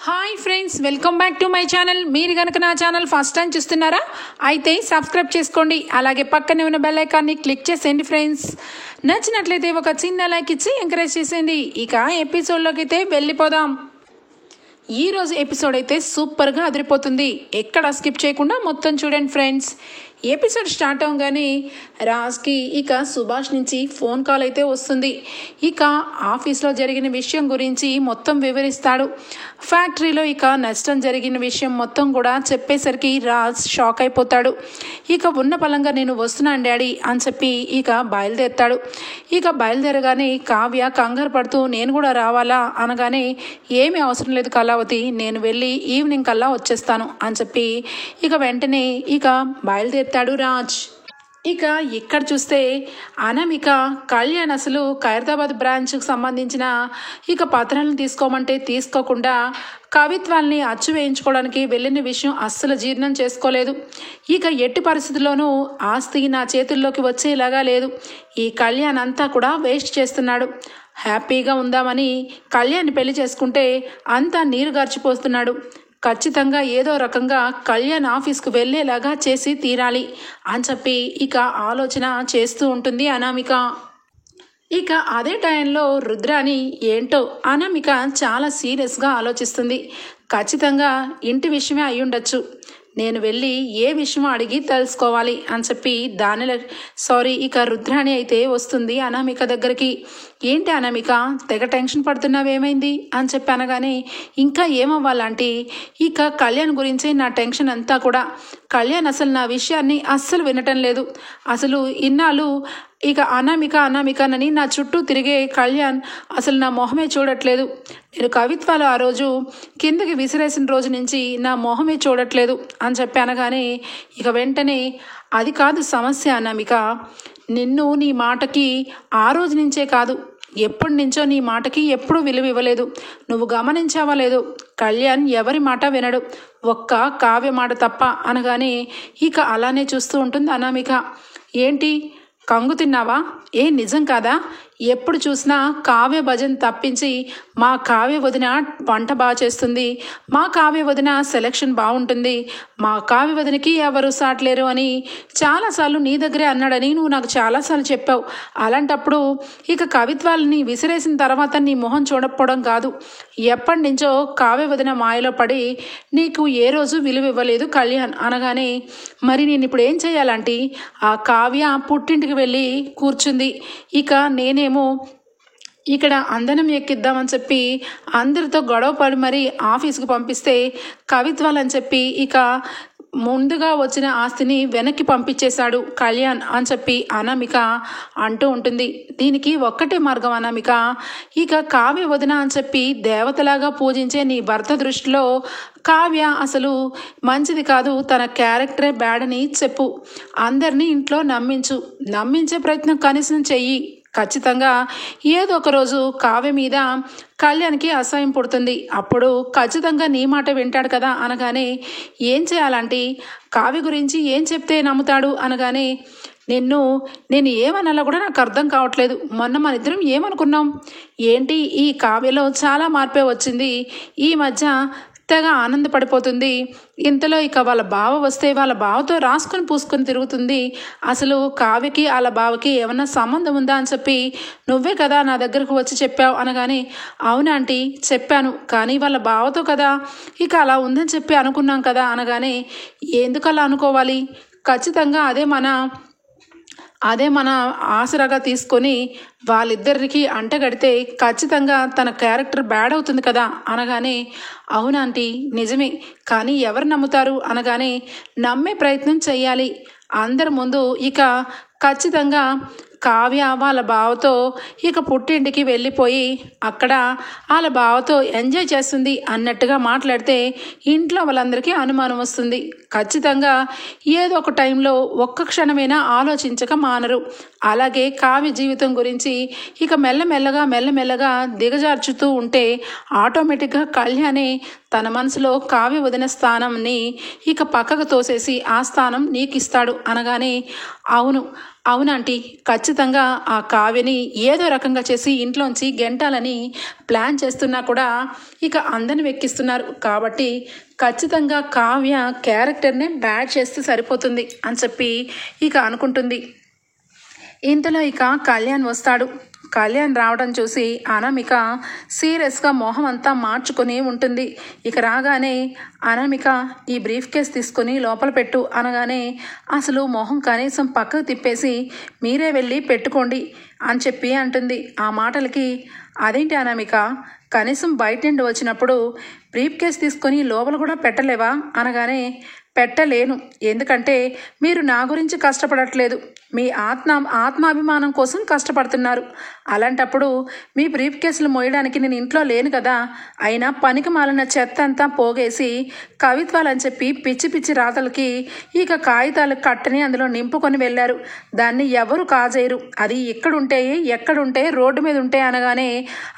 Hi friends, welcome back to my channel. మీరు కనుక నా ఛానల్ ఫస్ట్ టైం చూస్తున్నారా అయితే సబ్స్క్రైబ్ చేసుకోండి. అలాగే పక్కనే ఉన్న బెల్ ఐకాన్ని క్లిక్ చేసేయండి. ఫ్రెండ్స్, నచ్చినట్లయితే ఒక చిన్న లైక్ ఇచ్చి ఎంకరేజ్ చేసేయండి. ఇక ఎపిసోడ్లోకి అయితే వెళ్ళిపోదాం. ఈరోజు ఎపిసోడ్ అయితే సూపర్గా అదిరిపోతుంది. ఎక్కడ స్కిప్ చేయకుండా మొత్తం చూడండి ఫ్రెండ్స్. ఎపిసోడ్ స్టార్ట్ అవగానే రాజ్కి ఇక సుభాష్ నుంచి ఫోన్ కాల్ అయితే వస్తుంది. ఇక ఆఫీస్లో జరిగిన విషయం గురించి మొత్తం వివరిస్తాడు. ఫ్యాక్టరీలో ఇక నష్టం జరిగిన విషయం మొత్తం కూడా చెప్పేసరికి రాజ్ షాక్ అయిపోతాడు. ఇక ఉన్న పలంగా నేను వస్తున్నాను డాడీ అని చెప్పి ఇక బయలుదేరుతాడు. ఇక బయలుదేరగానే కావ్య కంగారు పడుతూ నేను కూడా రావాలా అనగానే ఏమీ అవసరం లేదు కళావతి, నేను వెళ్ళి ఈవినింగ్ కల్లా వచ్చేస్తాను అని చెప్పి ఇక వెంటనే ఇక బయలుదేరుతాడు రాజ్. ఇక ఇక్కడ చూస్తే అనామిక కళ్యాణ్ అసలు ఖైరతాబాద్ బ్రాంచ్కి సంబంధించిన ఇక పత్రాలను తీసుకోమంటే తీసుకోకుండా కవిత్వాల్ని అచ్చు వేయించుకోవడానికి వెళ్ళిన విషయం అస్సలు జీర్ణం చేసుకోలేదు. ఇక ఎట్టి పరిస్థితుల్లోనూ ఆస్తి నా చేతుల్లోకి వచ్చేలాగా లేదు. ఈ కళ్యాణ్ అంతా కూడా వేస్ట్ చేస్తున్నాడు. హ్యాపీగా ఉందామని కళ్యాణ్ పెళ్లి చేసుకుంటే అంతా నీరు గార్చిపోస్తున్నాడు. ఖచ్చితంగా ఏదో రకంగా కళ్యాణ్ ఆఫీస్కు వెళ్ళేలాగా చేసి తీరాలి అని చెప్పి ఇక ఆలోచన చేస్తూ ఉంటుంది అనామిక. ఇక అదే టైంలో రుద్రాని ఏంటో అనామిక చాలా సీరియస్గా ఆలోచిస్తుంది. ఖచ్చితంగా ఇంటి విషయమే అయి ఉండొచ్చు, నేను వెళ్ళి ఏ విషయమో అడిగి తెలుసుకోవాలి అని చెప్పి ఇక రుద్రాణి అయితే వస్తుంది అనామిక దగ్గరికి. ఏంటి అనామిక తెగ టెన్షన్ పడుతున్నావేమైంది అని చెప్పి అనగానే ఇంకా ఏమవ్వాలంటే ఇక కళ్యాణ్ గురించి నా టెన్షన్ అంతా కూడా. కళ్యాణ్ అసలు నా విషయాన్ని అస్సలు వినటం లేదు. అసలు ఇన్నాళ్ళు ఇక అనామికనని నా చుట్టూ తిరిగే కళ్యాణ్ అసలు నా మొహమే చూడట్లేదు. నేను కవిత్వాలు ఆ రోజు కిందకి విసిరేసిన రోజు నుంచి నా మొహమే చూడట్లేదు అని చెప్పి అనగానే ఇక వెంటనే అది కాదు సమస్య అనామిక, నిన్ను నీ మాటకి ఆ రోజు నుంచే కాదు ఎప్పటి నుంచో నీ మాటకి ఎప్పుడూ విలువ ఇవ్వలేదు. నువ్వు గమనించావా లేదు, కళ్యాణ్ ఎవరి మాట వినడు, ఒక్క కావ్య మాట తప్ప అనగానే ఇక అలానే చూస్తూ ఉంటుంది అనామిక. ఏంటి కంగు తిన్నావా? నిజం కాదా? ఎప్పుడు చూసినా కావ్య భజన్ తప్పించి మా కావ్య వదిన వంట బాగా చేస్తుంది, మా కావ్య వదిన సెలెక్షన్ బాగుంటుంది, మా కావ్య వదినకి ఎవరు సాట్లేరు అని చాలాసార్లు నీ దగ్గరే అన్నాడని నువ్వు నాకు చాలాసార్లు చెప్పావు. అలాంటప్పుడు ఇక కవిత్వాలని విసిరేసిన తర్వాత నీ మొహం చూడకపోవడం కాదు, ఎప్పటి నుంచో కావ్య వదిన మాయలో పడి నీకు ఏ రోజు విలువ ఇవ్వలేదు కళ్యాణ్ అనగానే మరి నేను ఇప్పుడు ఏం చేయాలంటే ఆ కావ్య పుట్టింటికి వెళ్ళి కూర్చుంది. ఇక నేనేమో ఇక్కడ అందనం ఎక్కిద్దామని చెప్పి అందరితో గొడవ పడి మరీ ఆఫీస్కి పంపిస్తే కవిత్వాలని చెప్పి ఇక ముందుగా వచ్చిన ఆస్తిని వెనక్కి పంపించేశాడు కళ్యాణ్ అని చెప్పి అనామిక అంటూ ఉంటుంది. దీనికి ఒక్కటే మార్గం అనామిక, ఇక కావ్య వదిన అని చెప్పి దేవతలాగా పూజించే నీ భర్త దృష్టిలో కావ్య అసలు మంచిది కాదు, తన క్యారెక్టరే బ్యాడ్ అని చెప్పు. అందరినీ ఇంట్లో నమ్మించే ప్రయత్నం కనీసం చెయ్యి. ఖచ్చితంగా ఏదో ఒక రోజు కావ్య మీద కళ్యాణ్కి అసహ్యం పుడుతుంది, అప్పుడు ఖచ్చితంగా నీ మాట వింటాడు కదా అనగానే ఏం చేయాలంటే కావ్య గురించి ఏం చెప్తే నమ్ముతాడు అనగానే నేను ఏమనాలో కూడా నాకు అర్థం కావట్లేదు. మొన్న మన ఇద్దరం ఏమనుకున్నాం ఏంటి, ఈ కావ్యలో చాలా మార్పే వచ్చింది, ఈ మధ్య తెగ ఆనందపడిపోతుంది, ఇంతలో ఇక వాళ్ళ బావ వస్తే వాళ్ళ బావతో రాసుకొని పూసుకొని తిరుగుతుంది, అసలు కావ్యకి వాళ్ళ బావకి ఏమన్నా సంబంధం ఉందా అని చెప్పి నువ్వే కదా నా దగ్గరకు వచ్చి చెప్పావు అనగానే అవునాంటీ చెప్పాను, కానీ వాళ్ళ బావతో కదా ఇక అలా ఉందని చెప్పి అనుకున్నాం కదా అనగానే ఎందుకు అలా అనుకోవాలి, ఖచ్చితంగా అదే మన ఆసరాగా తీసుకొని వాళ్ళిద్దరికి అంటగడితే ఖచ్చితంగా తన క్యారెక్టర్ బ్యాడ్ అవుతుంది కదా అనగానే అవునాంటీ నిజమే, కానీ ఎవరు నమ్ముతారు అనగానే నమ్మే ప్రయత్నం చెయ్యాలి. అందరి ముందు ఇక ఖచ్చితంగా కావ్య వాళ్ళ బావతో ఇక పుట్టింటికి వెళ్ళిపోయి అక్కడ వాళ్ళ బావతో ఎంజాయ్ చేస్తుంది అన్నట్టుగా మాట్లాడితే ఇంట్లో వాళ్ళందరికీ అనుమానం వస్తుంది. ఖచ్చితంగా ఏదో ఒక టైంలో ఒక్క క్షణమైనా ఆలోచించక మానరు. అలాగే కావ్య జీవితం గురించి ఇక మెల్లమెల్లగా దిగజార్చుతూ ఉంటే ఆటోమేటిక్గా కళ్యాణి తన మనసులో కావ్య వదిన స్థానంని ఇక పక్కకు తోసేసి ఆ స్థానం నీకు ఇస్తాడు అనగానే అవునంటీ, ఖచ్చితంగా ఆ కావ్యని ఏదో రకంగా చేసి ఇంట్లోంచి గెంటాలని ప్లాన్ చేస్తున్నా కూడా ఇక అందరిని వెక్కిస్తున్నారు కాబట్టి ఖచ్చితంగా కావ్య క్యారెక్టర్నే బ్యాడ్ చేస్తే సరిపోతుంది అని చెప్పి ఇక అనుకుంటుంది. ఇంతలో ఇక కళ్యాణ్ వస్తాడు. కళ్యాణ్ రావడం చూసి అనామిక సీరియస్గా మొహం అంతా మార్చుకొని ఉంటుంది. ఇక రాగానే అనామిక ఈ బ్రీఫ్ కేస్ తీసుకొని లోపల పెట్టు అనగానే అసలు మొహం కనీసం పక్కకు తిప్పేసి మీరే వెళ్ళి పెట్టుకోండి అని చెప్పి అంటుంది. ఆ మాటలకి అదేంటి అనామిక, కనీసం బయట నుండి వచ్చినప్పుడు బ్రీఫ్ కేస్ తీసుకొని లోపల కూడా పెట్టలేవా అనగానే పెట్టలేను, ఎందుకంటే మీరు నా గురించి కష్టపడట్లేదు, మీ ఆత్మాభిమానం కోసం కష్టపడుతున్నారు. అలాంటప్పుడు మీ బ్రీఫ్ కేసులు మోయడానికి నేను ఇంట్లో లేను కదా. అయినా పనికి మాలిన చెత్త అంతా పోగేసి కవిత్వాలని చెప్పి పిచ్చి పిచ్చి రాతలకి ఇక కాగితాలు కట్టని అందులో నింపుకొని వెళ్ళారు. దాన్ని ఎవరు కాజేయరు. అది ఎక్కడుంటే రోడ్డు మీద ఉంటే అనగానే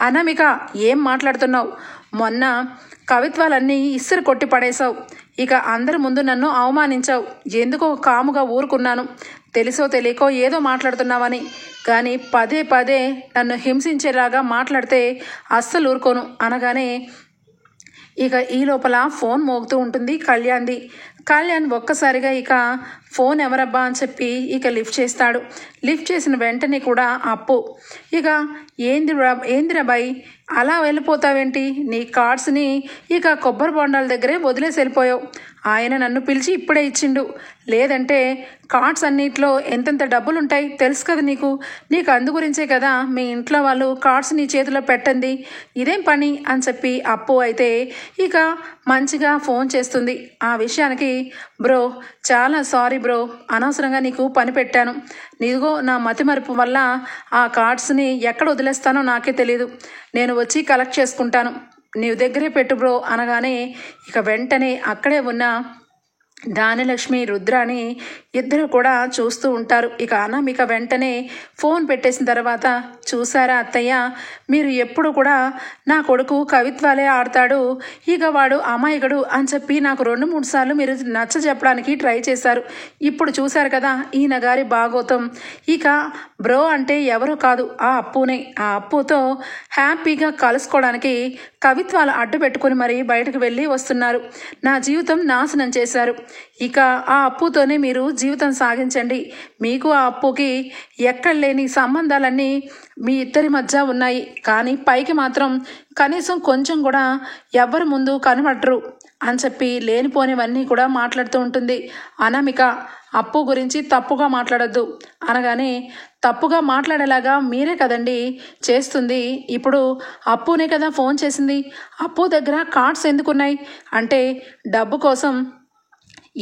అనామిక ఏం మాట్లాడుతున్నావు, మొన్న కవిత్వాలన్నీ ఇసురు కొట్టి పడేశావు, ఇక అందరి ముందు నన్ను అవమానించావు, ఎందుకో కాముగా ఊరుకున్నాను, తెలుసో తెలియకో ఏదో మాట్లాడుతున్నావని, కానీ పదే నన్ను హింసించేలాగా మాట్లాడితే అస్సలు ఊరుకోను అనగానే ఇక ఈ లోపల ఫోన్ మోగుతూ ఉంటుంది కళ్యాణ్ది. కళ్యాణ్ ఒక్కసారిగా ఇక ఫోన్ ఎవరబ్బా అని చెప్పి ఇక లిఫ్ట్ చేస్తాడు. లిఫ్ట్ చేసిన వెంటనే కూడా అప్పు ఇక ఏందిరా బాయ్ అలా వెళ్ళిపోతావేంటి, నీ కార్డ్స్ని ఇక కొబ్బరి బొండాల దగ్గరే వదిలేసి వెళ్ళిపోయావు, ఆయన నన్ను పిలిచి ఇప్పుడే ఇచ్చిండు, లేదంటే కార్డ్స్ అన్నిట్లో ఎంతెంత డబ్బులు ఉంటాయి తెలుసు కదా నీకు అందు గురించే కదా మీ ఇంట్లో వాళ్ళు కార్డ్స్ నీ చేతిలో పెట్టండి, ఇదేం పని అని చెప్పి అప్పు అయితే ఇక మంచిగా ఫోన్ చేస్తుంది. ఆ విషయానికి బ్రో చాలా సారీ బ్రో, అనవసరంగా నీకు పని పెట్టాను, నీదిగో నా మతిమరుపు వల్ల ఆ కార్డ్స్ని ఎక్కడ వదిలేస్తానో నాకే తెలియదు, నేను వచ్చి కలెక్ట్ చేసుకుంటాను, నీవు దగ్గరే పెట్టు బ్రో అనగానే ఇక వెంటనే అక్కడే ఉన్న దానిలక్ష్మి రుద్రాని ఇద్దరు కూడా చూస్తూ ఉంటారు. ఇక అనామిక వెంటనే ఫోన్ పెట్టేసిన తర్వాత చూసారా అత్తయ్య, మీరు ఎప్పుడు కూడా నా కొడుకు కవిత్వాలే ఆడతాడు, ఇక వాడు అమాయకుడు అని చెప్పి నాకు 2-3 సార్లు మీరు నచ్చ చెప్పడానికి ట్రై చేశారు, ఇప్పుడు చూశారు కదా ఈయన గారి భాగోతం, ఇక బ్రో అంటే ఎవరో కాదు ఆ అప్పునే, ఆ అప్పుతో హ్యాపీగా కలుసుకోవడానికి కవిత్వాలు అడ్డు పెట్టుకుని మరీ బయటకు వెళ్ళి వస్తున్నారు, నా జీవితం నాశనం చేశారు, ఇక ఆ అప్పుతోనే మీరు జీవితం సాగించండి, మీకు ఆ అప్పుకి ఎక్కడ లేని సంబంధాలన్నీ మీ ఇద్దరి మధ్య ఉన్నాయి, కానీ పైకి మాత్రం కనీసం కొంచెం కూడా ఎవ్వరి ముందు కనబడరు అని చెప్పి లేనిపోనివన్నీ కూడా మాట్లాడుతూ ఉంటుంది. అనామిక అప్పు గురించి తప్పుగా మాట్లాడద్దు అనగానే తప్పుగా మాట్లాడేలాగా మీరే కదండి చేస్తుంది, ఇప్పుడు అప్పునే కదా ఫోన్ చేసింది, అప్పు దగ్గర కార్డ్స్ ఎందుకున్నాయి అంటే డబ్బు కోసం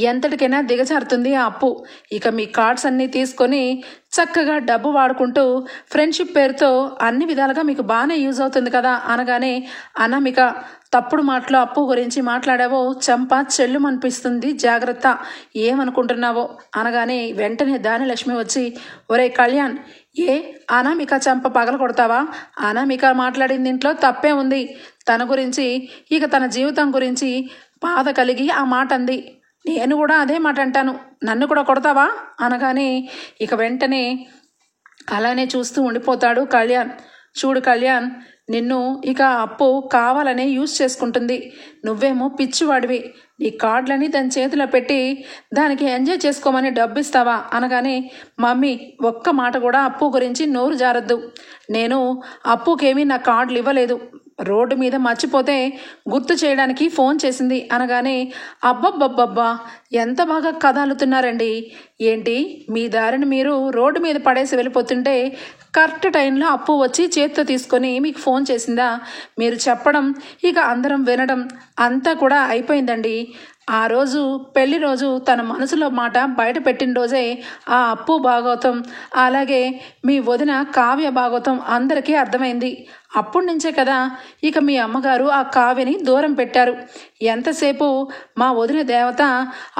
ఎంతటికైనా దిగజారుతుంది ఆ అప్పు, ఇక మీ కార్డ్స్ అన్నీ తీసుకొని చక్కగా డబ్బు వాడుకుంటూ ఫ్రెండ్షిప్ పేరుతో అన్ని విధాలుగా మీకు బాగానే యూజ్ అవుతుంది కదా అనగానే అనామిక తప్పుడు మాటలో అప్పు గురించి మాట్లాడావో చెంప చెల్లుమనిపిస్తుంది, జాగ్రత్త, ఏమనుకుంటున్నావో అనగానే వెంటనే దానిలక్ష్మి వచ్చి ఒరే కళ్యాణ్ అనామిక చెంప పగల కొడతావా, అనామిక మాట్లాడింది ఇంట్లో తప్పే ఉంది, తన గురించి ఇక తన జీవితం గురించి బాధ కలిగి ఆ మాట అంది, నేను కూడా అదే మాట అంటాను, నన్ను కూడా కొడతావా అనగానే ఇక వెంటనే అలానే చూస్తూ ఉండిపోతాడు కళ్యాణ్. చూడు కళ్యాణ్, నిన్ను ఇక అప్పు కావాలనే యూజ్ చేసుకుంటుంది, నువ్వేమో పిచ్చివాడివి, నీ కార్డులని దాని చేతిలో పెట్టి దానికి ఎంజాయ్ చేసుకోమని డబ్బు ఇస్తావా అనగానే మమ్మీ ఒక్క మాట కూడా అప్పు గురించి నోరు జారద్దు, నేను అప్పుకేమీ నా కార్డులు ఇవ్వలేదు, రోడ్డు మీద మర్చిపోతే గుర్తు చేయడానికి ఫోన్ చేసింది అనగానే అబ్బబ్బబ్బబ్బా ఎంత బాగా కథలుతున్నారండి, ఏంటి మీ దారిని మీరు రోడ్డు మీద పడేసి వెళ్ళిపోతుంటే కరెక్ట్ టైంలో అప్పు వచ్చి చేతితో తీసుకొని మీకు ఫోన్ చేసిందా, మీరు చెప్పడం ఇక అందరం వినడం అంతా కూడా అయిపోయిందండి, ఆ రోజు పెళ్లి రోజు తన మనసులో మాట బయట పెట్టిన రోజే ఆ అప్పు భాగవతం అలాగే మీ వదిన కావ్య భాగవతం అందరికీ అర్థమైంది, అప్పటి నుంచే కదా ఇక మీ అమ్మగారు ఆ కావ్యని దూరం పెట్టారు. ఎంతసేపు మా వదిన దేవత,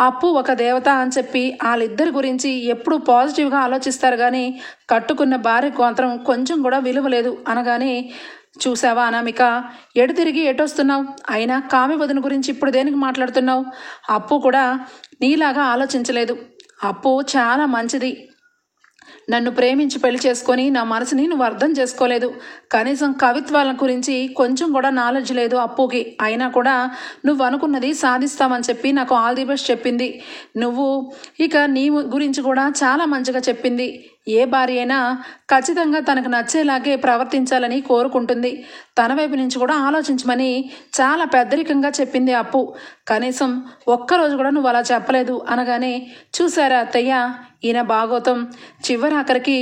అప్పు ఒక దేవత అని చెప్పి వాళ్ళిద్దరి గురించి ఎప్పుడు పాజిటివ్గా ఆలోచిస్తారు, కానీ కట్టుకున్న భార్యకు మాత్రం కొంచెం కూడా విలువ లేదు అనగానే, చూసావా అనామిక, ఎటు తిరిగి ఎటొస్తున్నావు? అయినా కావ్య వదిన గురించి ఇప్పుడు దేనికి మాట్లాడుతున్నావు? అప్పు కూడా నీలాగా ఆలోచించలేదు. అప్పు చాలా మంచిది. నన్ను ప్రేమించి పెళ్లి చేసుకొని నా మనసుని నువ్వు అర్థం చేసుకోలేదు. కనీసం కవిత్వాల గురించి కొంచెం కూడా నాలెడ్జ్ లేదు అప్పుకి. అయినా కూడా నువ్వు అనుకున్నది సాధిస్తామని చెప్పి నాకు ఆల్ ది బెస్ట్ చెప్పింది. నువ్వు ఇక నీ గురించి కూడా చాలా మంచిగా చెప్పింది. ఏ భార్య అయినా ఖచ్చితంగా తనకు నచ్చేలాగే ప్రవర్తించాలని కోరుకుంటుంది. తన వైపు నుంచి కూడా ఆలోచించమని చాలా పెద్దరికంగా చెప్పింది అప్పు. కనీసం ఒక్కరోజు కూడా నువ్వు అలా చెప్పలేదు అనగానే, చూసారా అత్తయ్య, ఈయన భాగవతం చివరాఖరికి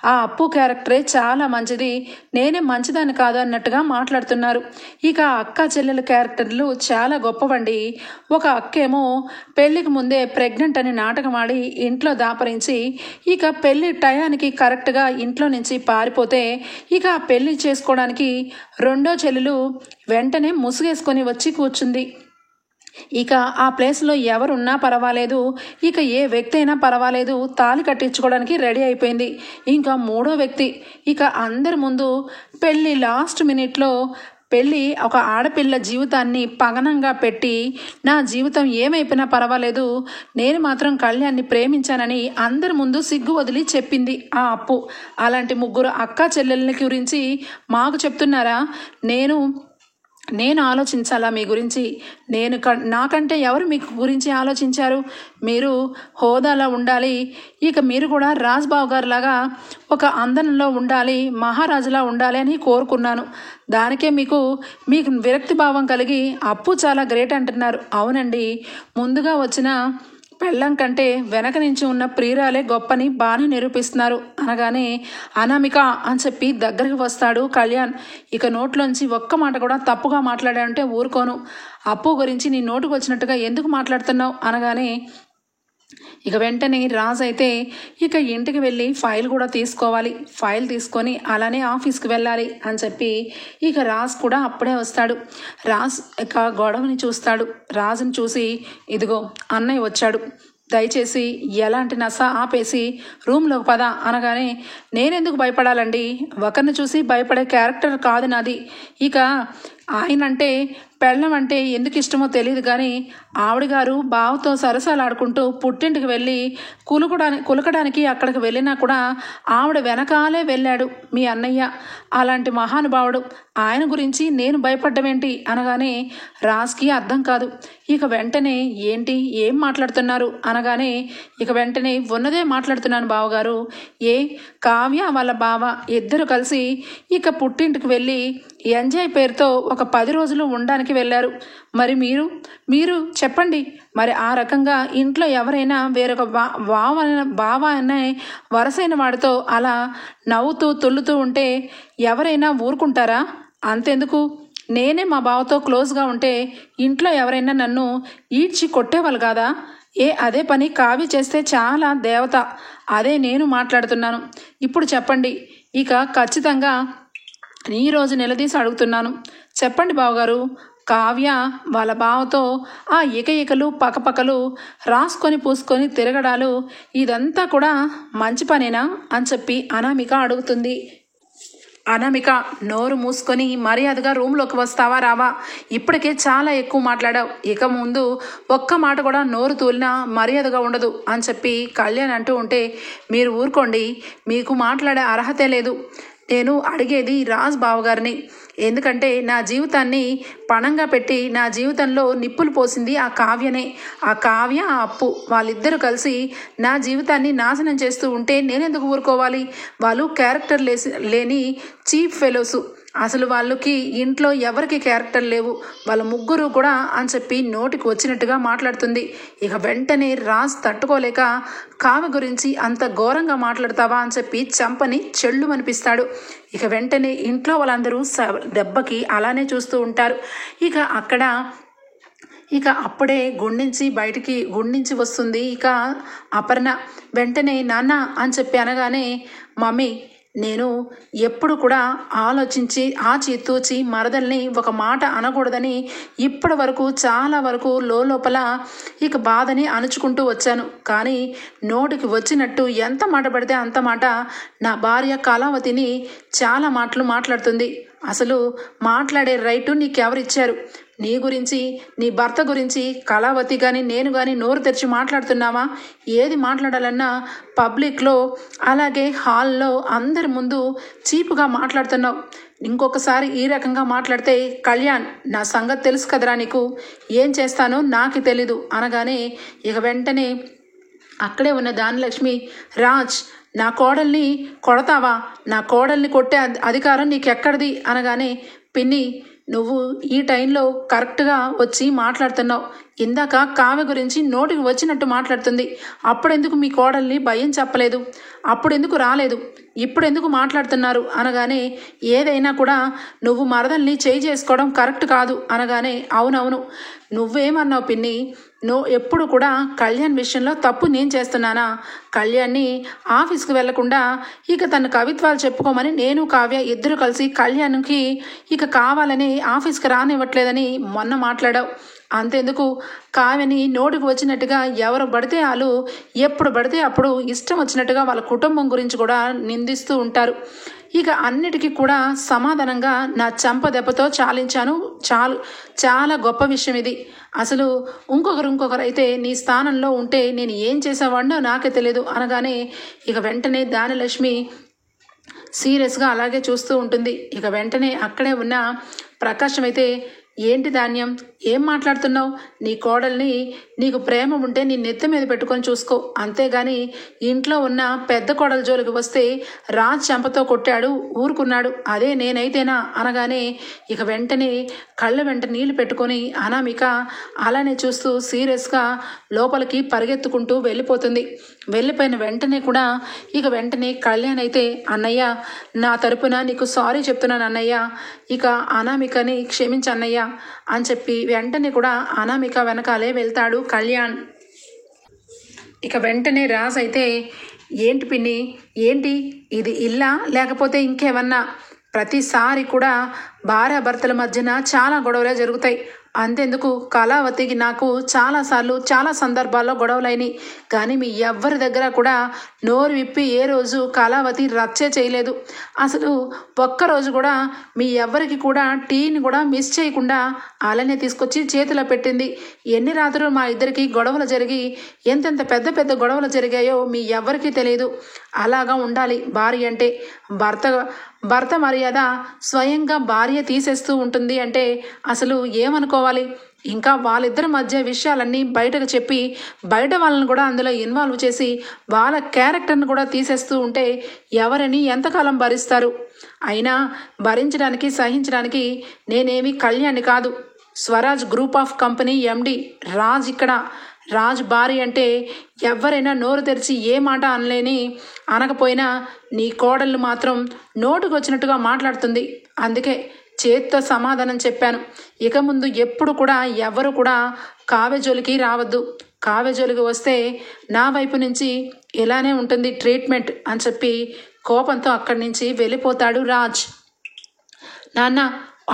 ఆ అప్పు క్యారెక్టరే చాలా మంచిది, నేనే మంచిదాన్ని కాదు అన్నట్టుగా మాట్లాడుతున్నారు. ఇక అక్క చెల్లెల క్యారెక్టర్లు చాలా గొప్పవండి. ఒక అక్కేమో పెళ్లికి ముందే ప్రెగ్నెంట్ అని నాటకం ఆడి ఇంట్లో దాపరించి ఇక పెళ్లి టయానికి కరెక్ట్గా ఇంట్లో నుంచి పారిపోతే ఇక ఆ పెళ్లి చేసుకోవడానికి రెండో చెల్లెలు వెంటనే ముసుగేసుకొని వచ్చి కూర్చుంది. ఇక ఆ ప్లేస్లో ఎవరున్నా పర్వాలేదు, ఇక ఏ వ్యక్తి అయినా పర్వాలేదు, తాళి కట్టించుకోవడానికి రెడీ అయిపోయింది. ఇంకా మూడో వ్యక్తి ఇక అందరి ముందు పెళ్ళి లాస్ట్ మినిట్లో పెళ్ళి ఒక ఆడపిల్ల జీవితాన్ని పగనంగా పెట్టి, నా జీవితం ఏమైపోయినా పర్వాలేదు, నేను మాత్రం కళ్యాణ్ని ప్రేమించానని అందరి ముందు సిగ్గు వదిలి చెప్పింది ఆ అప్పు. అలాంటి ముగ్గురు అక్క చెల్లెళ్ళ గురించి మాకు చెప్తున్నారా? నేను ఆలోచించాలా మీ గురించి? నాకంటే ఎవరు మీకు గురించి ఆలోచించారు? మీరు హోదాలో ఉండాలి, ఇక మీరు కూడా రాజ్బాబు గారు లాగా ఒక అందంలో ఉండాలి, మహారాజులా ఉండాలి అని కోరుకున్నాను. దానికే మీకు విరక్తి భావం కలిగి అప్పు చాలా గ్రేట్ అంటున్నారు. అవునండి, ముందుగా వచ్చిన పెళ్ళం కంటే వెనక నుంచి ఉన్న ప్రియురాలే గొప్పని బాగానే నిరూపిస్తున్నారు అనగానే, అనామిక అని చెప్పి దగ్గరికి వస్తాడు కళ్యాణ్. ఇక నోట్లోంచి ఒక్క మాట కూడా తప్పుగా మాట్లాడాడంటే ఊరుకోను. అప్పు గురించి నీ నోటుకు వచ్చినట్టుగా ఎందుకు మాట్లాడుతున్నావు అనగానే, ఇక వెంటనే రాజు అయితే ఇక ఇంటికి వెళ్ళి ఫైల్ కూడా తీసుకోవాలి, ఫైల్ తీసుకొని అలానే ఆఫీస్కి వెళ్ళాలి అని చెప్పి ఇక రాజు కూడా అప్పుడే వస్తాడు. రాజు ఇక గొడవని చూస్తాడు. రాజుని చూసి, ఇదిగో అన్నయ్య వచ్చాడు, దయచేసి ఎలాంటి నస ఆపేసి రూమ్లోకి పద అనగానే, నేనెందుకు భయపడాలండి? ఒకరిని చూసి భయపడే క్యారెక్టర్ కాదు నాది. ఇక ఆయన అంటే పెళ్ళం అంటే ఎందుకు ఇష్టమో తెలియదు, కానీ ఆవిడ గారు బావతో సరసాలాడుకుంటూ పుట్టింటికి వెళ్ళి కులకడానికి అక్కడికి వెళ్ళినా కూడా ఆవిడ వెనకాలే వెళ్ళాడు మీ అన్నయ్య. అలాంటి మహానుభావుడు, ఆయన గురించి నేను భయపడ్డమేంటి అనగానే రాజ్కి అర్థం కాదు. ఇక వెంటనే ఏంటి ఏం మాట్లాడుతున్నారు అనగానే, ఇక వెంటనే ఉన్నదే మాట్లాడుతున్నాను బావగారు. కావ్య వాళ్ళ బావ ఇద్దరు కలిసి ఇక పుట్టింటికి వెళ్ళి ఎంజాయ్ పేరుతో ఒక 10 రోజులు ఉండడానికి వెళ్ళారు. మరి మీరు చెప్పండి, మరి ఆ రకంగా ఇంట్లో ఎవరైనా వేరొక బావ అనే వరసైన వాడితో అలా నవ్వుతూ తుల్లుతూ ఉంటే ఎవరైనా ఊరుకుంటారా? అంతెందుకు, నేనే మా బావతో క్లోజ్గా ఉంటే ఇంట్లో ఎవరైనా నన్ను ఈడ్చి కొట్టేవాళ్ళు కాదా? అదే పని కావ్య చేస్తే చాలా దేవత. అదే నేను మాట్లాడుతున్నాను. ఇప్పుడు చెప్పండి, ఇక ఖచ్చితంగా ఈరోజు నిలదీసి అడుగుతున్నాను, చెప్పండి బావగారు, కావ్య వాళ్ళ బావతో ఆ ఏకలు పకపకలు రాసుకొని పూసుకొని తిరగడాలు ఇదంతా కూడా మంచి పనేనా అని చెప్పి అనామిక అడుగుతుంది. అనామిక నోరు మూసుకొని మర్యాదగా రూమ్లోకి వస్తావా రావా? ఇప్పటికే చాలా ఎక్కువ మాట్లాడావు, ఇక ముందు ఒక్క మాట కూడా నోరు తూలినా మర్యాదగా ఉండదు అని చెప్పి కళ్యాణ్ అంటూ ఉంటే, మీరు ఊరుకోండి, మీకు మాట్లాడే అర్హతే లేదు. నేను అడిగేది రాజ్ బావగారిని. ఎందుకంటే నా జీవితాన్ని పణంగా పెట్టి నా జీవితంలో నిప్పులు పోసింది ఆ కావ్యనే. ఆ కావ్య ఆ అప్పు వాళ్ళిద్దరూ కలిసి నా జీవితాన్ని నాశనం చేస్తూ ఉంటే నేనెందుకు ఊరుకోవాలి? వాళ్ళు క్యారెక్టర్ లేని చీప్ ఫెలోసు. అసలు వాళ్ళకి ఇంట్లో ఎవరికి క్యారెక్టర్ లేవు, వాళ్ళ ముగ్గురు కూడా అని చెప్పి నోటికి వచ్చినట్టుగా మాట్లాడుతుంది. ఇక వెంటనే రాజ్ తట్టుకోలేక, కావ్య గురించి అంత ఘోరంగా మాట్లాడతావా అని చెప్పి చంపని చెళ్ళు అనిపిస్తాడు. ఇక వెంటనే ఇంట్లో వాళ్ళందరూ దెబ్బకి అలానే చూస్తూ ఉంటారు. ఇక అప్పుడే గుండించి వస్తుంది ఇక అపర్ణ. వెంటనే నాన్న అని చెప్పి అనగానే, మమ్మీ నేను ఎప్పుడు కూడా ఆలోచించి ఆచితూచి మరదల్ని ఒక మాట అనకూడదని ఇప్పటి వరకు చాలా వరకు లోపల ఇక బాధని అణుచుకుంటూ వచ్చాను. కానీ నోటికి వచ్చినట్టు ఎంత మాట పడితే అంత మాట నా భార్య కళావతిని చాలా మాటలు మాట్లాడుతుంది. అసలు మాట్లాడే రైటు నీకెవరిచ్చారు? నీ గురించి, నీ భర్త గురించి కళావతి కానీ నేను కానీ నోరు తెరిచి మాట్లాడుతున్నావా? ఏది మాట్లాడాలన్నా పబ్లిక్లో అలాగే హాల్లో అందరి ముందు చీపుగా మాట్లాడుతున్నావు. ఇంకొకసారి ఈ రకంగా మాట్లాడితే కళ్యాణ్ నా సంగతి తెలుసు కదరా నీకు, ఏం చేస్తానో నాకు తెలీదు అనగానే ఇక వెంటనే అక్కడే ఉన్న దానిలక్ష్మి, రాజ్ నా కోడల్ని కొడతావా? నా కోడల్ని కొట్టే అధికారం నీకెక్కడిది అనగానే, పిన్ని నువ్వు ఈ టైంలో కరెక్ట్గా వచ్చి మాట్లాడుతున్నావు. ఇందాక కావ్య గురించి నోటికి వచ్చినట్టు మాట్లాడుతుంది. అప్పుడెందుకు మీ కోడల్ని భయం చెప్పలేదు? అప్పుడెందుకు రాలేదు? ఇప్పుడెందుకు మాట్లాడుతున్నారు అనగానే, ఏదైనా కూడా నువ్వు మరదల్ని చేయి చేసుకోవడం కరెక్ట్ కాదు అనగానే, అవునవును నువ్వేమన్నావు పిన్ని, ఎప్పుడు కూడా కళ్యాణ్ విషయంలో తప్పు నేను చేస్తున్నానా? కళ్యాణ్ని ఆఫీస్కి వెళ్లకుండా ఇక తన కవిత్వాలు చెప్పుకోమని నేను కావ్య ఇద్దరు కలిసి కళ్యాణ్కి ఇక కావాలని ఆఫీస్కి రానివ్వట్లేదని మొన్న మాట్లాడావు. అంతెందుకు కావ్యని నోటికి వచ్చినట్టుగా ఎవరు పడితే వాళ్ళు ఎప్పుడు పడితే అప్పుడు ఇష్టం వచ్చినట్టుగా వాళ్ళ కుటుంబం గురించి కూడా నిందిస్తూ ఉంటారు. ఇక అన్నిటికీ కూడా సమాధానంగా నా చంప దెబ్బతో చాలించాను. చాలా గొప్ప విషయం ఇది. అసలు ఇంకొకరు అయితే నీ స్థానంలో ఉంటే నేను ఏం చేసేవాడినో నాకే తెలియదు అనగానే ఇక వెంటనే దానిలక్ష్మి సీరియస్గా అలాగే చూస్తూ ఉంటుంది. ఇక వెంటనే అక్కడే ఉన్న ప్రకాశం అయితే, ఏంటి ధాన్యం, ఏం మాట్లాడుతున్నావు? నీ కోడల్ని నీకు ప్రేమ ఉంటే నీ నెత్తి మీద పెట్టుకొని చూసుకో, అంతేగాని ఇంట్లో ఉన్న పెద్ద కోడల జోలికి వస్తే రాజ్ చెంపతో కొట్టాడు ఊరుకున్నాడు, అదే నేనైతేనా అనగానే ఇక వెంటనే కళ్ళ వెంట నీళ్లు పెట్టుకొని అనామిక అలానే చూస్తూ సీరియస్గా లోపలికి పరిగెత్తుకుంటూ వెళ్ళిపోతుంది. వెళ్ళిపోయిన వెంటనే కూడా ఇక వెంటనే కళ్యాణ్ అయితే, అన్నయ్య నా తరపున నీకు సారీ చెప్తున్నాను అన్నయ్య, ఇక అనామికని క్షమించు అన్నయ్య అని చెప్పి వెంటనే కూడా అనామిక వెనకాలే వెళ్తాడు కళ్యాణ్. ఇక వెంటనే రాజ్ అయితే, ఏంటి పిన్ని, ఏంటి ఇది ఇల్లా లేకపోతే ఇంకేమన్నా? ప్రతిసారి కూడా భార్యాభర్తల మధ్యన చాలా గొడవలే జరుగుతాయి. అంతెందుకు కళావతికి నాకు చాలాసార్లు చాలా సందర్భాల్లో గొడవలైనవి. కానీ మీ ఎవ్వరి దగ్గర కూడా నోరు విప్పి ఏ రోజు కళావతి రచ్చే చేయలేదు. అసలు ఒక్కరోజు కూడా మీ ఎవ్వరికి కూడా టీని కూడా మిస్ చేయకుండా అలానే తీసుకొచ్చి చేతిలో పెట్టింది. ఎన్ని రాత్రులు మా ఇద్దరికి గొడవలు జరిగి ఎంతెంత పెద్ద పెద్ద గొడవలు జరిగాయో మీ ఎవ్వరికీ తెలియదు. అలాగా ఉండాలి భార్య అంటే. భర్త మర్యాద స్వయంగా భార్య తీసేస్తూ ఉంటుంది అంటే అసలు ఏమనుకోవాలి? ఇంకా వాళ్ళిద్దరి మధ్య విషయాలన్నీ బయటకు చెప్పి బయట వాళ్ళని కూడా అందులో ఇన్వాల్వ్ చేసి వాళ్ళ క్యారెక్టర్ని కూడా తీసేస్తూ ఉంటే ఎవరిని ఎంతకాలం భరిస్తారు? అయినా భరించడానికి సహించడానికి నేనేమి కళ్యాణ్ని కాదు, Swaraj group of company MD Raj. ఇక్కడ రాజ్ భార్య అంటే ఎవరైనా నోరు తెరిచి ఏ మాట అనకపోయినా నీ కోడళ్ళు మాత్రం నోటుకు వచ్చినట్టుగా మాట్లాడుతుంది. అందుకే చేత్తో సమాధానం చెప్పాను. ఇక ముందు ఎప్పుడు కూడా ఎవరు కూడా కావ్య జోలికి రావద్దు. కావ్య జోలికి వస్తే నా వైపు నుంచి ఇలానే ఉంటుంది ట్రీట్మెంట్ అని చెప్పి కోపంతో అక్కడి నుంచి వెళ్ళిపోతాడు రాజ్. నాన్న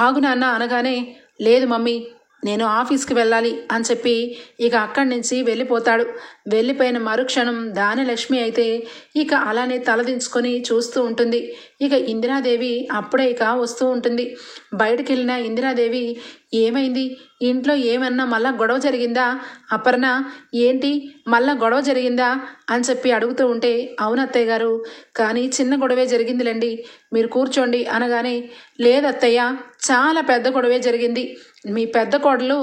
ఆగు నాన్న అనగానే, లేదు మమ్మీ నేను ఆఫీస్కి వెళ్ళాలి అని చెప్పి ఇక అక్కడి నుంచి వెళ్ళిపోతాడు. వెళ్ళిపోయిన మరుక్షణం దానిలక్ష్మి అయితే ఇక అలానే తలదించుకొని చూస్తూ ఉంటుంది. ఇక ఇందిరాదేవి అప్పుడే ఇక వస్తూ ఉంటుంది. బయటకు వెళ్ళిన ఇందిరాదేవి, ఏమైంది ఇంట్లో, ఏమన్నా మళ్ళా గొడవ జరిగిందా? అపర్ణ ఏంటి మళ్ళా గొడవ జరిగిందా అని చెప్పి అడుగుతూ ఉంటే, అవునత్తయ్య గారు, కానీ చిన్న గొడవే జరిగిందిలేండి, మీరు కూర్చోండి అనగానే, లేదత్తయ్య చాలా పెద్ద గొడవే జరిగింది. మీ పెద్ద కోడలు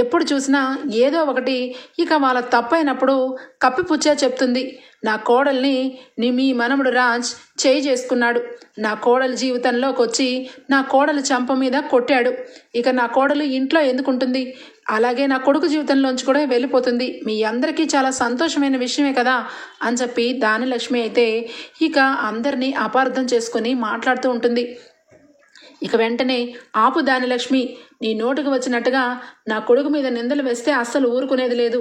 ఎప్పుడు చూసినా ఏదో ఒకటి ఇక వాళ్ళ తప్పైనప్పుడు కప్పిపుచ్చా చెప్తుంది. నా కోడల్ని మీ మనముడు రాజ్ చేయి చేసుకున్నాడు. నా కోడలు జీవితంలోకి వచ్చి నా కోడలు చంప మీద కొట్టాడు. ఇక నా కోడలు ఇంట్లో ఎందుకుంటుంది? అలాగే నా కొడుకు జీవితంలోంచి కూడా వెళ్ళిపోతుంది. మీ అందరికీ చాలా సంతోషమైన విషయమే కదా అని చెప్పి దానిలక్ష్మి అయితే ఇక అందరినీ అపార్థం చేసుకొని మాట్లాడుతూ ఉంటుంది. ఇక వెంటనే ఆపు దానిలక్ష్మి, నీ నోటికి వచ్చినట్టుగా నా కొడుకు మీద నిందలు వేస్తే అస్సలు ఊరుకునేది లేదు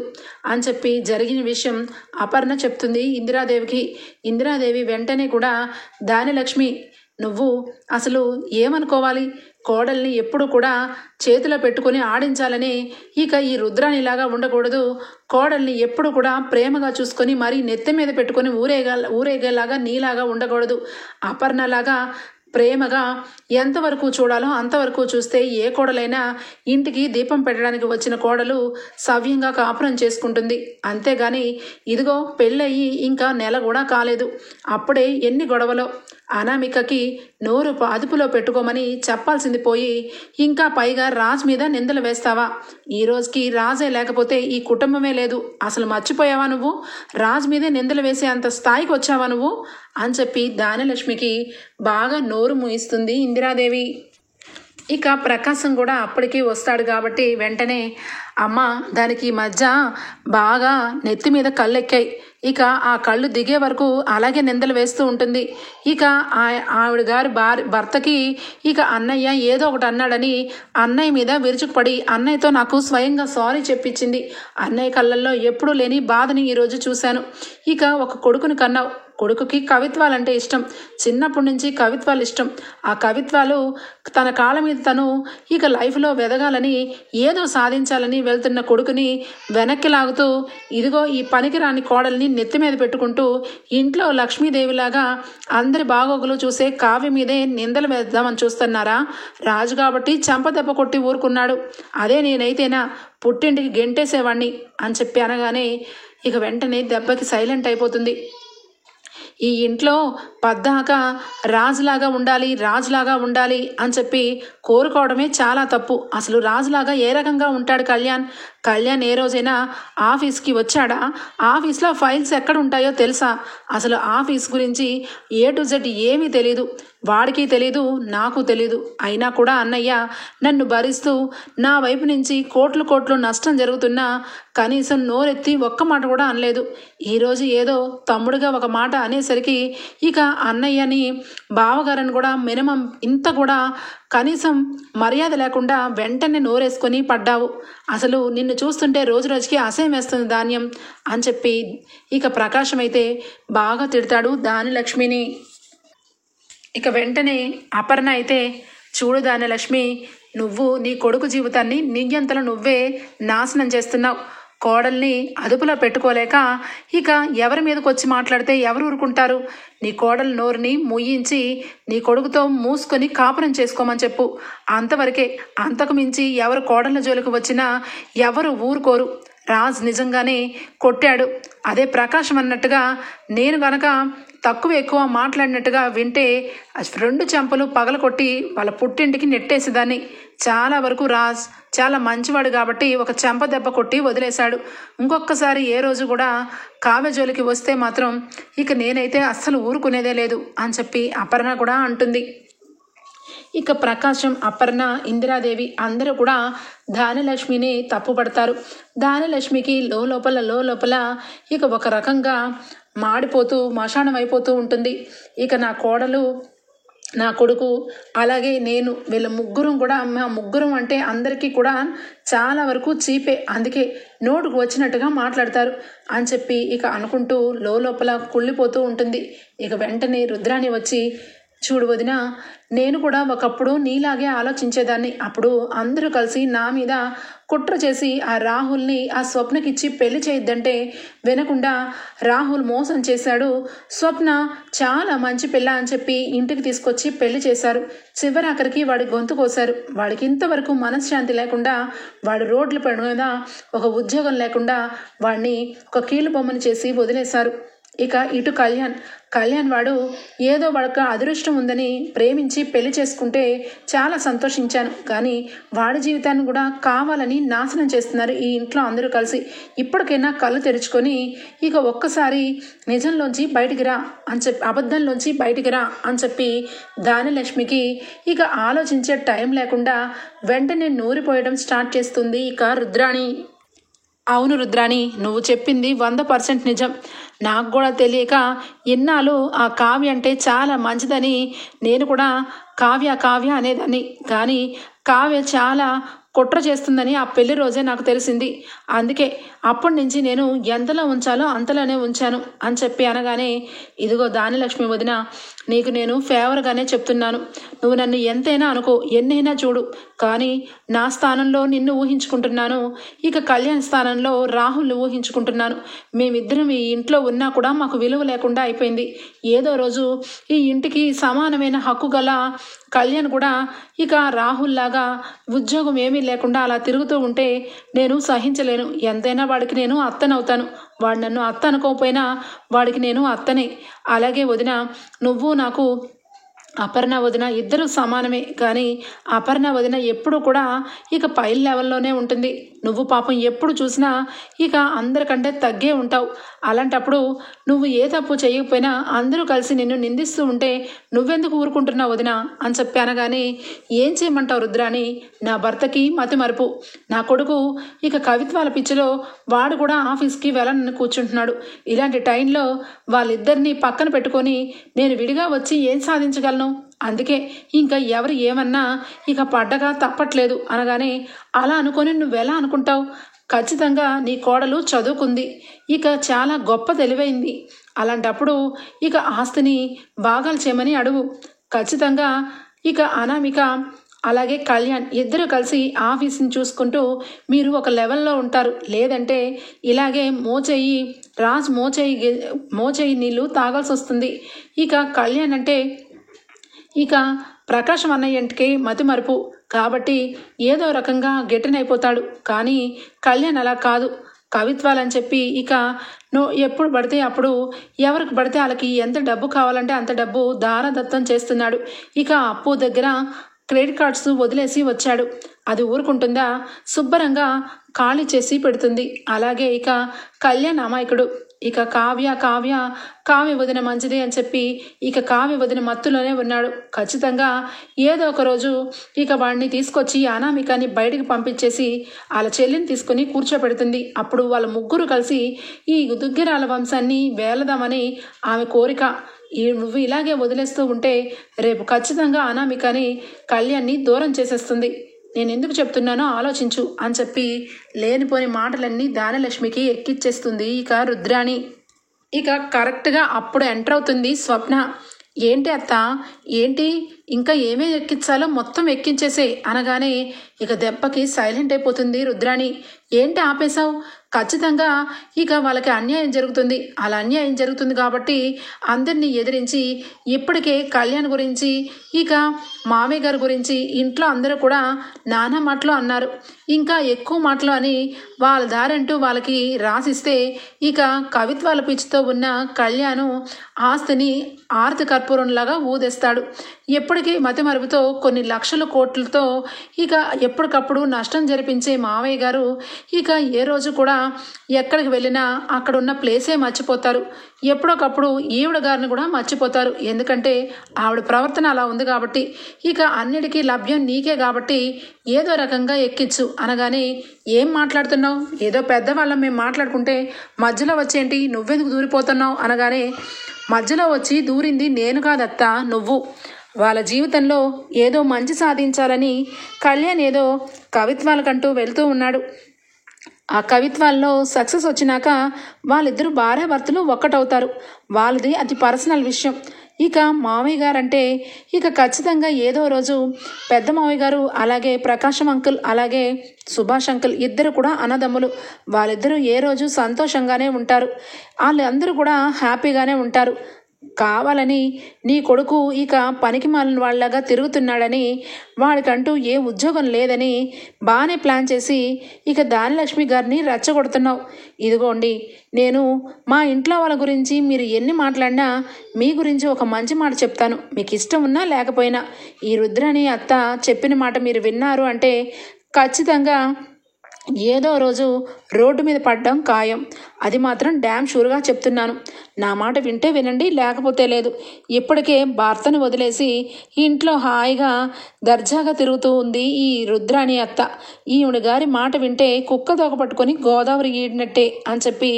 అని చెప్పి జరిగిన విషయం అపర్ణ చెప్తుంది ఇందిరాదేవికి. ఇందిరాదేవి వెంటనే కూడా దానిలక్ష్మి, నువ్వు అసలు ఏమనుకోవాలి, కోడల్ని ఎప్పుడు కూడా చేతిలో పెట్టుకొని ఆడించాలని, ఇక ఈ రుద్రానిలాగా ఉండకూడదు, కోడల్ని ఎప్పుడు కూడా ప్రేమగా చూసుకొని మరీ నెత్తి మీద పెట్టుకొని ఊరేగేలాగా నీలాగా ఉండకూడదు, అపర్ణలాగా ప్రేమగా ఎంతవరకు చూడాలో అంతవరకు చూస్తే ఏ కోడలైనా ఇంటికి దీపం పెట్టడానికి వచ్చిన కోడలు సవ్యంగా కాపురం చేసుకుంటుంది. అంతేగాని ఇదిగో పెళ్ళయి ఇంకా నెల కూడా కాలేదు, అప్పుడే ఎన్ని గొడవలో. అనామికకి నోరు అదుపులో పెట్టుకోమని చెప్పాల్సింది పోయి ఇంకా పైగా రాజు మీద నిందలు వేస్తావా? ఈ రోజుకి రాజే లేకపోతే ఈ కుటుంబమే లేదు, అసలు మర్చిపోయావా నువ్వు? రాజు మీదే నిందలు వేసే అంత స్థాయికి వచ్చావా నువ్వు అని చెప్పి దానిలక్ష్మికి బాగా నోరు మూయిస్తుంది ఇందిరాదేవి. ఇక ప్రకాశం కూడా అప్పటికి వస్తాడు కాబట్టి వెంటనే, అమ్మ దానికి ఈ మధ్య బాగా నెత్తి మీద కళ్ళెక్కాయి, ఇక ఆ కళ్ళు దిగే వరకు అలాగే నిందలు వేస్తూ ఉంటుంది. ఇక ఆవిడ గారి భర్తకి ఇక అన్నయ్య ఏదో ఒకటి అన్నాడని అన్నయ్య మీద విరుచుకుపడి అన్నయ్యతో నాకు స్వయంగా సారీ చెప్పించింది. అన్నయ్య కళ్ళల్లో ఎప్పుడూ లేని బాధని ఈరోజు చూశాను. ఇక ఒక కొడుకుని కన్నావు, కొడుకుకి కవిత్వాలంటే ఇష్టం, చిన్నప్పటి నుంచి కవిత్వాలు ఇష్టం. ఆ కవిత్వాలు తన కాళ్ళ మీద తను ఇక లైఫ్లో వెదగాలని, ఏదో సాధించాలని వెళ్తున్న కొడుకుని వెనక్కి లాగుతూ ఇదిగో ఈ పనికిరాని కోడల్ని నెత్తి మీద పెట్టుకుంటూ ఇంట్లో లక్ష్మీదేవిలాగా అందరి బాగోగులు చూసే కావ్య మీదే నిందలు వేద్దామని చూస్తున్నారా? రాజు కాబట్టి చెంపదెబ్బ కొట్టి ఊరుకున్నాడు, అదే నేనైతేనా పుట్టింటికి గెంటేసేవాణ్ణి అని చెప్పి అనగానే ఇక వెంటనే దెబ్బకి సైలెంట్ అయిపోతుంది. ఈ ఇంట్లో పద్దాక రాజులాగా ఉండాలి అని చెప్పి కోరుకోవడమే చాలా తప్పు. అసలు రాజులాగా ఏ రకంగా ఉంటాడు కళ్యాణ్ ఏ రోజైనా ఆఫీస్కి వచ్చాడా? ఆఫీస్లో ఫైల్స్ ఎక్కడ ఉంటాయో తెలుసా? అసలు ఆఫీస్ గురించి A to Z ఏమీ తెలీదు, వాడికి తెలీదు, నాకు తెలీదు. అయినా కూడా అన్నయ్య నన్ను భరిస్తూ నా వైపు నుంచి కోట్లు నష్టం జరుగుతున్నా కనీసం నోరెత్తి ఒక్క మాట కూడా అనలేదు. ఈరోజు ఏదో తమ్ముడుగా ఒక మాట అనేసరికి ఇక అన్నయ్యని బావగారని కూడా మినిమం ఇంత కూడా కనీసం మర్యాద లేకుండా వెంటనే నోరేసుకొని పడ్డావు. అసలు నిన్ను చూస్తుంటే రోజు రోజుకి అసహ్యం వేస్తుంది ధాన్యం అని చెప్పి ఇక ప్రకాశం అయితే బాగా తిడతాడు దానిలక్ష్మిని. ఇక వెంటనే అపర్ణ అయితే, చూడు దానిలక్ష్మి, నువ్వు నీ కొడుకు జీవితాన్ని నియ్యంతలో నువ్వే నాశనం చేస్తున్నావు. కోడల్ని అదుపులో పెట్టుకోలేక ఇక ఎవరి మీదకి వచ్చి మాట్లాడితే ఎవరు ఊరుకుంటారు? నీ కోడలు నోరుని ముయ్యించి నీ కొడుకుతో మూసుకొని కాపురం చేసుకోమని చెప్పు, అంతవరకే. అంతకు మించి ఎవరు కోడళ్ళ జోలికి వచ్చినా ఎవరు ఊరుకోరు. రాజ్ నిజంగానే కొట్టాడు, అదే ప్రకాశం అన్నట్టుగా నేను గనక తక్కువ ఎక్కువ మాట్లాడినట్టుగా వింటే 2 చెంపలు పగలకొట్టి వాళ్ళ పుట్టింటికి నెట్టేసేదాన్ని. చాలా వరకు రాజ్ చాలా మంచివాడు కాబట్టి ఒక చెంప దెబ్బ కొట్టి వదిలేశాడు. ఇంకొకసారి ఏ రోజు కూడా కావ్య జోలికి వస్తే మాత్రం ఇక నేనైతే అస్సలు ఊరుకునేదే లేదు అని చెప్పి అపర్ణ కూడా అంటుంది. ఇక ప్రకాశం, అపర్ణ, ఇందిరాదేవి అందరూ కూడా దానిలక్ష్మిని తప్పుపడతారు. దానిలక్ష్మికి లోపల ఇక ఒక రకంగా మాడిపోతూ మశానం అయిపోతూ ఉంటుంది. ఇక నా కోడలు, నా కొడుకు, అలాగే నేను, వీళ్ళ ముగ్గురం కూడా, మా ముగ్గురం అంటే అందరికీ కూడా చాలా వరకు చీపే, అందుకే నోటుకు వచ్చినట్టుగా మాట్లాడతారు అని చెప్పి ఇక అనుకుంటూ లోపల కుళ్ళిపోతూ ఉంటుంది. ఇక వెంటనే రుద్రాణి వచ్చి, చూడు వదిన, నేను కూడా ఒకప్పుడు నీలాగే ఆలోచించేదాన్ని. అప్పుడు అందరూ కలిసి నా మీద కుట్ర చేసి ఆ రాహుల్ని ఆ స్వప్నకిచ్చి పెళ్లి చేయొద్దంటే వినకుండా రాహుల్ మోసం చేశాడు. స్వప్న చాలా మంచి పిల్ల అని చెప్పి ఇంటికి తీసుకొచ్చి పెళ్లి చేశారు. చివరాఖరికి వాడి గొంతు కోశారు. వాడికి ఇంతవరకు మనశ్శాంతి లేకుండా, వాడు రోడ్ల మీద ఒక ఉద్యోగం లేకుండా వాడిని ఒక కీలు బొమ్మని చేసి వదిలేశారు. ఇక ఇటు కళ్యాణ్ వాడు ఏదో వాడికి అదృష్టం ఉందని ప్రేమించి పెళ్లి చేసుకుంటే చాలా సంతోషించాను, కానీ వాడి జీవితాన్ని కూడా కావాలని నాశనం చేస్తున్నారు ఈ ఇంట్లో అందరూ కలిసి. ఇప్పటికైనా కళ్ళు తెరుచుకొని ఇక ఒక్కసారి నిజంలోంచి బయటికి రా అని చెప్పి, అబద్ధంలోంచి బయటికి రా అని చెప్పి దానిలక్ష్మికి ఇక ఆలోచించే టైం లేకుండా వెంటనే నూరిపోయడం స్టార్ట్ చేస్తుంది ఇక రుద్రాణి. అవును రుద్రాణి, నువ్వు చెప్పింది 100% నిజం. నాకు కూడా తెలియక ఇన్నాళ్ళు ఆ కావ్య అంటే చాలా మంచిదని నేను కూడా కావ్య కావ్య అనేదాన్ని. కానీ కావ్య చాలా కుట్ర చేస్తుందని ఆ పెళ్లి రోజే నాకు తెలిసింది. అందుకే అప్పటి నుంచి నేను ఎంతలో ఉంచాలో అంతలోనే ఉంచాను అని చెప్పి అనగానే, ఇదిగో దానిలక్ష్మి వదిన, నీకు నేను ఫేవర్గానే చెప్తున్నాను. నువ్వు నన్ను ఎంతైనా అనుకో, ఎన్నైనా చూడు, కానీ నా స్థానంలో నిన్ను ఊహించుకుంటున్నాను. ఇక కళ్యాణ్ స్థానంలో రాహుల్ని ఊహించుకుంటున్నాను. మేమిద్దరం ఈ ఇంట్లో ఉన్నా కూడా మాకు విలువ లేకుండా అయిపోయింది. ఏదో రోజు ఈ ఇంటికి సమానమైన హక్కు గల కళ్యాణ్ కూడా ఇక రాహుల్ లాగా ఉద్యోగం ఏమీ లేకుండా అలా తిరుగుతూ ఉంటే నేను సహించలేను. ఎంతైనా వాడికి నేను అత్తనవుతాను. వాడు నన్ను అత్త అనుకోకపోయినా వాడికి నేను అత్తనే. అలాగే వదిన, నువ్వు నాకు అపర్ణ వదిన ఇద్దరు సమానమే. కానీ అపర్ణ వదిన ఎప్పుడు కూడా ఇక పై లెవెల్లోనే ఉంటుంది. నువ్వు పాపం ఎప్పుడు చూసినా ఇక అందరికంటే తగ్గే ఉంటావు. అలాంటప్పుడు నువ్వు ఏ తప్పు చేయకపోయినా అందరూ కలిసి నిన్ను నిందిస్తూ ఉంటే నువ్వెందుకు ఊరుకుంటున్నావు వదిన అని చెప్పి అనగానే, ఏం చేయమంటావు రుద్రాని, నా భర్తకి మతి మరుపు. నా కొడుకు ఇక కవిత్వాల పిచ్చిలో వాడు కూడా ఆఫీస్కి వెళ్ళనని కూర్చుంటున్నాడు. ఇలాంటి టైంలో వాళ్ళిద్దరినీ పక్కన పెట్టుకొని నేను విడిగా వచ్చి ఏం సాధించగలను? అందుకే ఇంకా ఎవరు ఏమన్నా ఇక పడ్డగా తప్పట్లేదు అనగానే, అలా అనుకొని నువ్వెలా అనుకుంటావు? ఖచ్చితంగా నీ కోడలు చదువుకుంది, ఇక చాలా గొప్ప తెలివైంది. అలాంటప్పుడు ఇక ఆస్తిని భాగాలు చేయమని అడుగు. ఖచ్చితంగా ఇక అనామిక అలాగే కళ్యాణ్ ఇద్దరు కలిసి ఆఫీస్ని చూసుకుంటూ మీరు ఒక లెవెల్లో ఉంటారు. లేదంటే ఇలాగే మోచేయి నీళ్ళు తాగాల్సి వస్తుంది. ఇక కళ్యాణ్ అంటే ఇక ప్రకాశం అన్నయ్యంటికి మతి మరుపు కాబట్టి ఏదో రకంగా గెట్టనైపోతాడు. కానీ కళ్యాణ్ అలా కాదు. కవిత్వాలని చెప్పి ఇక ఎప్పుడు పడితే అప్పుడు ఎవరికి పడితే వాళ్ళకి ఎంత డబ్బు కావాలంటే అంత డబ్బు దారదత్తం చేస్తున్నాడు. ఇక అప్పు దగ్గర క్రెడిట్ కార్డ్స్ వదిలేసి వచ్చాడు. అది ఊరుకుంటుందా? శుభ్రంగా ఖాళీ చేసి పెడుతుంది. అలాగే ఇక కళ్యాణ్ అమాయకుడు. ఇక కావ్య వదిన మంచిది అని చెప్పి ఇక కావ్య వదిన మత్తులోనే ఉన్నాడు. ఖచ్చితంగా ఏదో ఒక రోజు ఇక వాడిని తీసుకొచ్చి అనామికాని బయటికి పంపించేసి వాళ్ళ చెల్లిని తీసుకుని కూర్చోపెడుతుంది. అప్పుడు వాళ్ళ ముగ్గురు కలిసి ఈ దుగ్గిరాల వంశాన్ని వేలదామని ఆమె కోరిక. నువ్వు ఇలాగే వదిలేస్తూ ఉంటే రేపు ఖచ్చితంగా అనామికని కళ్యాణ్ని దూరం చేసేస్తుంది. నేను ఎందుకు చెప్తున్నానో ఆలోచించు అని చెప్పి లేనిపోని మాటలన్నీ దానలక్ష్మికి ఎక్కిచ్చేస్తుంది ఇక రుద్రాణి. ఇక కరెక్ట్గా అప్పుడు ఎంటర్ అవుతుంది స్వప్న. ఏంటి అత్త, ఏంటి ఇంకా ఏమేమి ఎక్కించాలో మొత్తం ఎక్కించేసే అనగానే ఇక దెబ్బకి సైలెంట్ అయిపోతుంది రుద్రాణి. ఏంటి ఆపేశావు? ఖచ్చితంగా ఇక వాళ్ళకి అన్యాయం జరుగుతుంది. అలా అన్యాయం జరుగుతుంది కాబట్టి అందరినీ ఎదిరించి ఇప్పటికే కళ్యాణ్ గురించి ఇక మామయ్య గారి గురించి ఇంట్లో అందరూ కూడా నానా మాటలు అన్నారు. ఇంకా ఎక్కువ మాటలు అని వాళ్ళ దారంటూ వాళ్ళకి రాసిస్తే ఇక కవిత్వాల పిచ్చితో ఉన్న కళ్యాణ్ ఆస్తిని ఆర్తి కర్పూరంలాగా ఊదేస్తాడు. ఎప్పటికీ మతి మరుపుతో కొన్ని లక్షల కోట్లతో ఇక ఎప్పటికప్పుడు నష్టం జరిపించే మావయ్య గారు ఇక ఏ రోజు కూడా ఎక్కడికి వెళ్ళినా అక్కడ ఉన్న ప్లేసే మర్చిపోతారు. ఎప్పుడొకప్పుడు ఈవిడ గారిని కూడా మర్చిపోతారు. ఎందుకంటే ఆవిడ ప్రవర్తన అలా ఉంది కాబట్టి. ఇక అన్నిటికీ లభ్యం నీకే కాబట్టి ఏదో రకంగా ఎక్కించు అనగానే, ఏం మాట్లాడుతున్నావు? ఏదో పెద్దవాళ్ళం మేము మాట్లాడుకుంటే మధ్యలో వచ్చేంటి, నువ్వెందుకు దూరిపోతున్నావు అనగానే, మధ్యలో వచ్చి దూరింది నేను కాదత్తా, నువ్వు. వాళ్ళ జీవితంలో ఏదో మంచి సాధించాలని కళ్యాణ్ ఏదో కవిత్వాలకంటూ వెళ్తూ ఉన్నాడు. ఆ కవిత్వాల్లో సక్సెస్ వచ్చినాక వాళ్ళిద్దరూ భార్యాభర్తలు ఒక్కటవుతారు. వాళ్ళది అది పర్సనల్ విషయం. ఇక మామయ్య గారు అంటే ఇక ఖచ్చితంగా ఏదో రోజు పెద్ద మామయ్య గారు అలాగే ప్రకాశం అంకుల్ అలాగే సుభాష్ అంకుల్ ఇద్దరు కూడా అన్నదమ్ములు. వాళ్ళిద్దరూ ఏ రోజు సంతోషంగానే ఉంటారు. వాళ్ళందరూ కూడా హ్యాపీగానే ఉంటారు. కావాలని నీ కొడుకు ఇక పనికి మాలిన వాళ్ళలాగా తిరుగుతున్నాడని, వాడికంటూ ఏ ఉద్యోగం లేదని బాగానే ప్లాన్ చేసి ఇక దానిలక్ష్మి గారిని రెచ్చగొడుతున్నావు. ఇదిగోండి, నేను మా ఇంట్లో వాళ్ళ గురించి మీరు ఎన్ని మాట్లాడినా మీ గురించి ఒక మంచి మాట చెప్తాను. మీకు ఇష్టం ఉన్నా లేకపోయినా ఈ రుద్రాణి అత్త చెప్పిన మాట మీరు విన్నారు అంటే ఖచ్చితంగా ఏదో రోజు రోడ్డు మీద పడ్డం ఖాయం. అది మాత్రం డ్యామ్ షూర్గా చెప్తున్నాను. నా మాట వింటే వినండి, లేకపోతే లేదు. ఇప్పటికే భర్తను వదిలేసి ఇంట్లో హాయిగా దర్జాగా తిరుగుతూ ఉంది ఈ రుద్రాణి అత్త. ఈవిడ గారి మాట వింటే కుక్క తోక పట్టుకొని గోదావరి ఈడినట్టే అని చెప్పి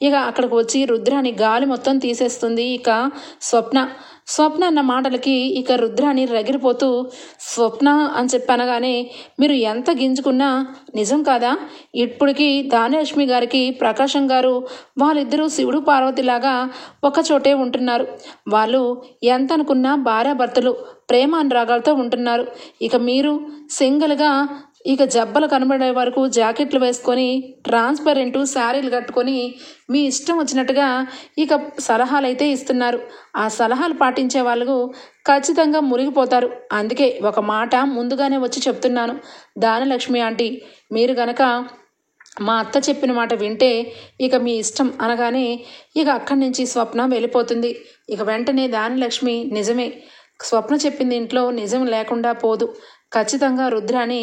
ఇక అక్కడికి వచ్చి రుద్రాణి గాలి మొత్తం తీసేస్తుంది ఇక స్వప్న. స్వప్న అన్న మాటలకి ఇక రుద్రాని రగిలిపోతూ స్వప్న అని చెప్పనగానే మీరు ఎంత గింజుకున్నా నిజం కాదా? ఇప్పటికి ధాన్యలక్ష్మి గారికి ప్రకాశం గారు వాళ్ళిద్దరూ శివుడు పార్వతిలాగా ఒకచోటే ఉంటున్నారు. వాళ్ళు ఎంత అనుకున్నా భార్యాభర్తలు ప్రేమ అనురాగాలతో ఉంటున్నారు. ఇక మీరు సింగిల్గా ఇక జబ్బలు కనబడే వరకు జాకెట్లు వేసుకొని ట్రాన్స్పరెంట్ శారీలు కట్టుకొని మీ ఇష్టం వచ్చినట్టుగా ఇక సలహాలు అయితే ఇస్తున్నారు. ఆ సలహాలు పాటించే వాళ్ళు ఖచ్చితంగా మురిగిపోతారు. అందుకే ఒక మాట ముందుగానే వచ్చి చెప్తున్నాను, ధానలక్ష్మి ఆంటీ, మీరు గనక మా అత్త చెప్పిన మాట వింటే ఇక మీ ఇష్టం అనగానే ఇక అక్కడి నుంచి స్వప్న వెళ్ళిపోతుంది. ఇక వెంటనే ధానలక్ష్మి నిజమే, స్వప్న చెప్పింది ఇంట్లో నిజం లేకుండా పోదు. ఖచ్చితంగా రుద్రాని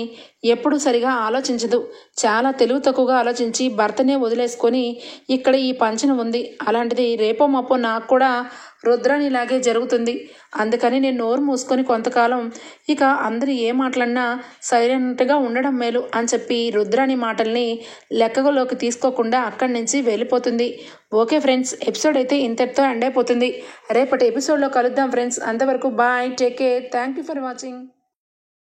ఎప్పుడు సరిగా ఆలోచించదు. చాలా తెలివి తక్కువగా ఆలోచించి భర్తనే వదిలేసుకొని ఇక్కడ ఈ పంచన ఉంది. అలాంటిది రేపో మాపో నాకు కూడా రుద్రానిలాగే జరుగుతుంది. అందుకని నేను నోరు మూసుకొని కొంతకాలం ఇక అందరూ ఏ మాటలన్నా సైలెంట్గా ఉండడం మేలు అని చెప్పి రుద్రాని మాటల్ని లెక్కలోకి తీసుకోకుండా అక్కడి నుంచి వెళ్ళిపోతుంది. ఓకే ఫ్రెండ్స్, ఎపిసోడ్ అయితే ఇంతటితో ఎండ్ అయిపోతుంది. రేపటి ఎపిసోడ్లో కలుద్దాం ఫ్రెండ్స్. అంతవరకు bye, take care, thank you for watching.